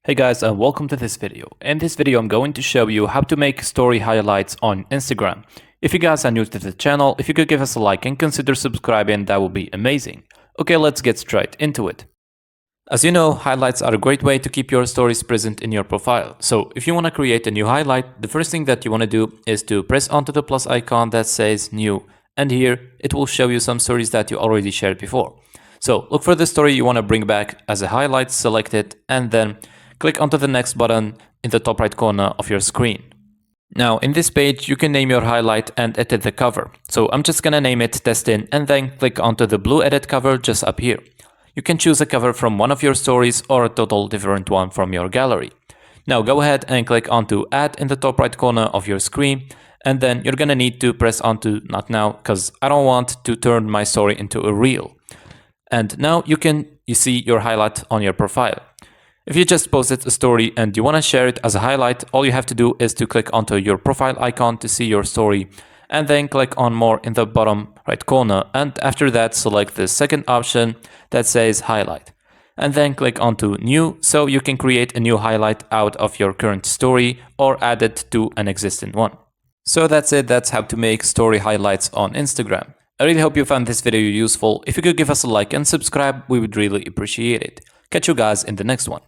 Hey guys, and welcome to this video. In this video I'm going to show you how to make story highlights on Instagram. If you guys are new to the channel, if you could give us a like and consider subscribing, that would be amazing. Okay, let's get straight into it. As you know, highlights are a great way to keep your stories present in your profile. So if you want to create a new highlight, the first thing that you want to do is to press onto the plus icon that says new, and here it will show you some stories that you already shared before. So look for the story you want to bring back as a highlight, select it, and then click onto the next button in the top right corner of your screen. Now in this page you can name your highlight and edit the cover. So I'm just gonna name it Testing and then click onto the blue edit cover just up here. You can choose a cover from one of your stories or a total different one from your gallery. Now go ahead and click onto Add in the top right corner of your screen, and then you're gonna need to press onto Not Now because I don't want to turn my story into a reel. And now you see your highlight on your profile. If you just posted a story and you want to share it as a highlight, all you have to do is to click onto your profile icon to see your story, and then click on More in the bottom right corner, and after that select the second option that says Highlight, and then click onto New so you can create a new highlight out of your current story or add it to an existing one. So that's it, that's how to make story highlights on Instagram. I really hope you found this video useful. If you could give us a like and subscribe, we would really appreciate it. Catch you guys in the next one.